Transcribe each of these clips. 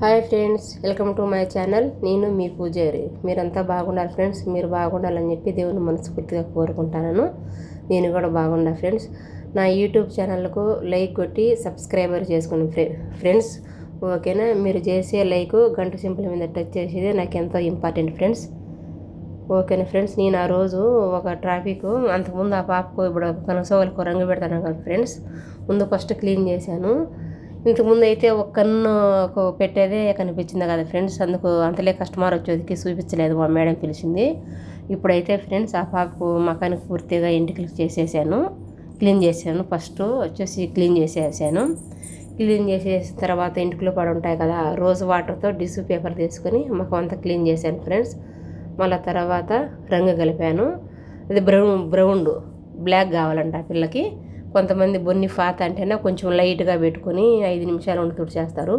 Hi friends, welcome to my channel. నేను మీ పూజారి. మీరంతా బాగుండాలి ఫ్రెండ్స్. మీరు బాగుండాలని చెప్పి దేవుని మనస్ఫూర్తిగా కోరుకుంటాను. నేను కూడా బాగుండా ఫ్రెండ్స్. నా యూట్యూబ్ ఛానల్కు లైక్ కొట్టి సబ్స్క్రైబర్ చేసుకుని ఫ్రెండ్స్. ఓకేనా? మీరు చేసే లైక్ గంట సింపుల్ మీద టచ్ చేసేది నాకు ఎంతో ఇంపార్టెంట్ ఫ్రెండ్స్. ఓకేనా ఫ్రెండ్స్? నేను ఆ రోజు ఒక ట్రాఫిక్ అంతకుముందు ఆ పాపకు ఇప్పుడు కనసోగలకు రంగు పెడతాను కదా ఫ్రెండ్స్. ముందు ఫస్ట్ క్లీన్ చేశాను. ఇంతకుముందు అయితే ఒక కన్ను పెట్టేదే కనిపించింది కదా ఫ్రెండ్స్. అందుకు అంతలే కస్టమర్ వచ్చేదికి చూపించలేదు, మా మేడం పిలిచింది. ఇప్పుడైతే ఫ్రెండ్స్ ఆ పాపకు మకానికి పూర్తిగా ఎంటికలు చేసేసాను, క్లీన్ చేశాను. ఫస్ట్ వచ్చేసి క్లీన్ చేసేసాను. క్లీన్ చేసేసిన తర్వాత ఎంటికలు పడి ఉంటాయి కదా, రోజు వాటర్తో టిష్యూ పేపర్ తీసుకొని మకం అంతా క్లీన్ చేశాను ఫ్రెండ్స్. మళ్ళీ తర్వాత రంగు కలిపాను. అది బ్రౌన్ బ్లాక్ కావాలంట ఆ పిల్లకి. కొంతమంది బొన్ని ఫాత అంటేనే కొంచెం లైట్గా పెట్టుకొని 5 నిమిషాలు ఉండి తుడిచేస్తారు.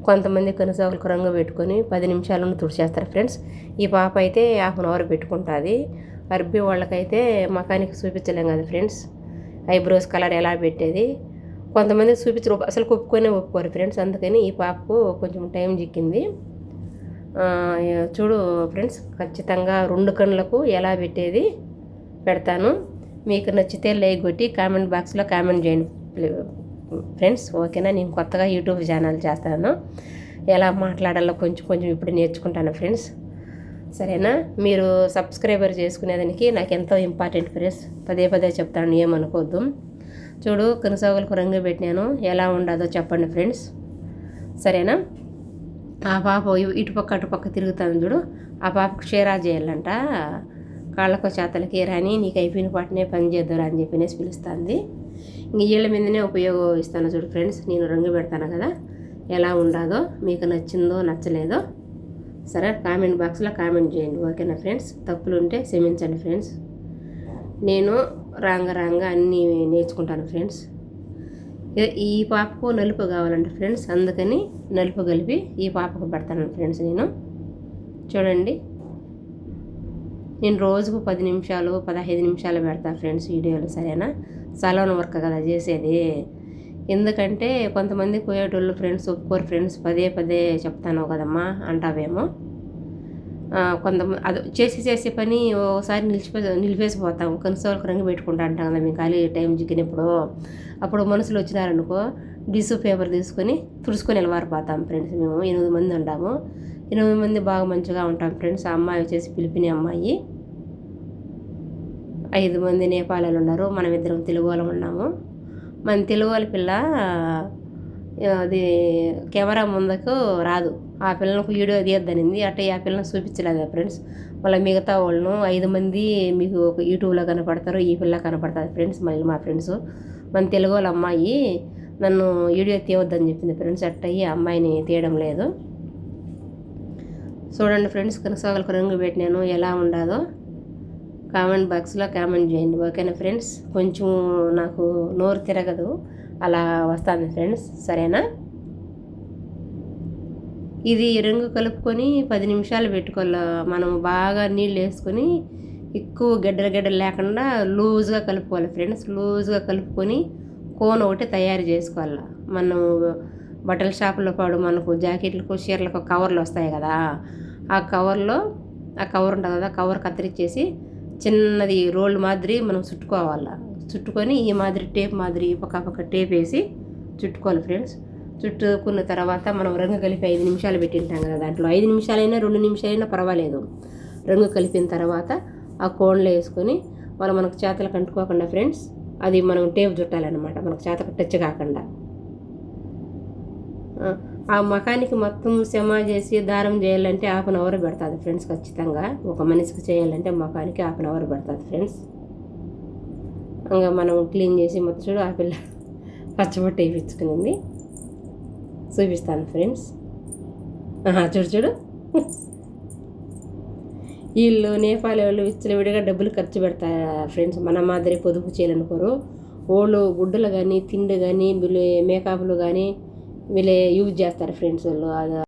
కొంతమంది కనుసోగులకు రంగు పెట్టుకొని 10 నిమిషాలు ఉండి తుడిచేస్తారు ఫ్రెండ్స్. ఈ పాప అయితే 1/2 అవర్ పెట్టుకుంటుంది. అరబీ వాళ్ళకైతే మకానికి చూపించలేం కదా ఫ్రెండ్స్, ఐబ్రోస్ కలర్ ఎలా పెట్టేది. కొంతమంది చూపించరు, అసలు ఒప్పుకోరు ఫ్రెండ్స్. అందుకని ఈ పాపకు కొంచెం టైం చిక్కింది. చూడు ఫ్రెండ్స్, ఖచ్చితంగా 2 కన్నులకు ఎలా పెట్టేది పెడతాను. మీకు నచ్చితే లైక్ కొట్టి కామెంట్ బాక్స్లో కామెంట్ చేయండి ఫ్రెండ్స్. ఓకేనా? నేను కొత్తగా యూట్యూబ్ ఛానల్ చేస్తాను, ఎలా మాట్లాడాలో కొంచెం ఇప్పుడు నేర్చుకుంటాను ఫ్రెండ్స్. సరేనా? మీరు సబ్స్క్రైబర్ చేసుకునేదానికి నాకు ఎంతో ఇంపార్టెంట్ ఫ్రెండ్స్. పదే చెప్తాను, ఏమనుకోవద్దు. చూడు, కనుసోగులకు రంగు పెట్టినాను, ఎలా ఉండదో చెప్పండి ఫ్రెండ్స్. సరేనా? ఆ పాప ఇటుపక్క అటుపక్క తిరుగుతాను చూడు, ఆ పాపకు షేరా చేయాలంట. కాళ్ళకు చేతలకి రాని నీకు అయిపోయిన పాటనే పని చేద్దారా అని చెప్పినేసి పిలుస్తుంది. ఇంక వీళ్ళ మీదనే ఉపయోగిస్తాను చూడు ఫ్రెండ్స్. నేను రంగు పెడతాను కదా, ఎలా ఉండదో, మీకు నచ్చిందో నచ్చలేదో సరే కామెంట్ బాక్స్లో కామెంట్ చేయండి. ఓకేనా ఫ్రెండ్స్? తప్పులు ఉంటే క్షమించండి ఫ్రెండ్స్. నేను రాంగా అన్నీ నేర్చుకుంటాను ఫ్రెండ్స్. ఈ పాపకు నలుపు కావాలంట ఫ్రెండ్స్, అందుకని నలుపు కలిపి ఈ పాపకు పెడతాను ఫ్రెండ్స్. నేను చూడండి, నేను రోజుకు 10 నిమిషాలు 15 నిమిషాలు పెడతాను ఫ్రెండ్స్ వీడియోలు. సరేనా? సలోన్ వర్క్ కదా చేసేది. ఎందుకంటే కొంతమంది పోయేటోళ్ళు ఫ్రెండ్స్ ఒప్పుకోరు ఫ్రెండ్స్. పదే చెప్తాను కదమ్మా అంటావేమో. కొంతమంది అది చేసే పని ఒకసారి నిలిపేసిపోతాం. కనుసోలకు రంగు పెట్టుకుంటా అంటాం కదా, మేము ఖాళీ టైం చిక్కినప్పుడు. అప్పుడు మనుషులు వచ్చినారనుకో, టిష్యూ పేపర్ తీసుకొని తుడుచుకొని వెళ్ళివారిపోతాం ఫ్రెండ్స్. మేము 8 మంది ఉంటాము. 8 మంది బాగా మంచిగా ఉంటాం ఫ్రెండ్స్. ఆ అమ్మాయి వచ్చేసి పిలిపిని అమ్మాయి. 5 మంది నేపాలీలు ఉన్నారు, మనం 2 తెలుగు వాళ్ళం ఉన్నాము. మన తెలుగు వాళ్ళ పిల్ల అది కెమెరా ముందుకు రాదు. ఆ పిల్లలకు వీడియో తీయద్దనింది, అట్టే ఆ పిల్లని చూపించలేదు ఫ్రెండ్స్. మళ్ళీ మిగతా వాళ్ళను 5 మంది మీకు ఒక యూట్యూబ్లో కనపడతారు, ఈ పిల్ల కనపడతారు ఫ్రెండ్స్. మళ్ళీ మా ఫ్రెండ్స్ మన తెలుగు వాళ్ళ అమ్మాయి నన్ను వీడియో తీయవద్దని చెప్పింది ఫ్రెండ్స్. అట్టయి ఆ అమ్మాయిని తీయడం లేదు. చూడండి ఫ్రెండ్స్, కనుసోగులకు రంగు పెట్టినాను, ఎలా ఉండదో కామెంట్ బాక్స్లో కామెంట్ చేయండి. ఓకేనా ఫ్రెండ్స్? కొంచెం నాకు నోరు తిరగదు, అలా వస్తుంది ఫ్రెండ్స్. సరేనా? ఇది రంగు కలుపుకొని 10 నిమిషాలు పెట్టుకోవాలి. మనం బాగా నీళ్ళు వేసుకొని ఎక్కువ గడ్డలు లేకుండా లూజ్గా కలుపుకోవాలి ఫ్రెండ్స్. లూజ్గా కలుపుకొని కోన్ ఒకటి తయారు చేసుకోవాలి. మనం బట్టల షాపులో పాడు మనకు జాకెట్లకు చీరలకు కవర్లు వస్తాయి కదా, ఆ కవర్ ఉంటుంది కదా, కవర్ కత్తిరించేసి చిన్నది రోల్ మాదిరి మనం చుట్టుకొని ఈ మాదిరి టేప్ మాదిరి పక్క టేప్ వేసి చుట్టుకోవాలి ఫ్రెండ్స్. చుట్టుకున్న తర్వాత మనం రంగు కలిపి 5 నిమిషాలు పెట్టింటాం కదా, దాంట్లో 5 నిమిషాలైనా 2 నిమిషాలైనా పర్వాలేదు. రంగు కలిపిన తర్వాత ఆ కోన్లో వేసుకొని మనకు చేతలకు అంటుకోకుండా ఫ్రెండ్స్, అది మనం టేప్ చుట్టాలన్నమాట, మనకు చేతకు టచ్ కాకుండా. ఆ మకానికి మొత్తం సెమా చేసి దారం చేయాలంటే 1/2 అవర్ పెడుతుంది ఫ్రెండ్స్. ఖచ్చితంగా ఒక మనిషికి చేయాలంటే మకానికి 1/2 అవర్ పెడుతుంది ఫ్రెండ్స్. ఇంకా మనం క్లీన్ చేసి మొత్తం చూడు, ఆ పిల్ల పచ్చబొట్టు వేయించుకునింది, చూపిస్తాను ఫ్రెండ్స్. చూడు వీళ్ళు నేపాలి వాళ్ళు విచ్చలవిడిగా డబ్బులు ఖర్చు పెడతారు ఫ్రెండ్స్. మన మాదిరి పొదుపు చేయాలనుకోరు. వాళ్ళు గుడ్డలు కానీ తిండి కానీ వీళ్ళు మేకప్లు కానీ వీళ్ళే యూజ్ చేస్తారు ఫ్రెండ్స్. వాళ్ళు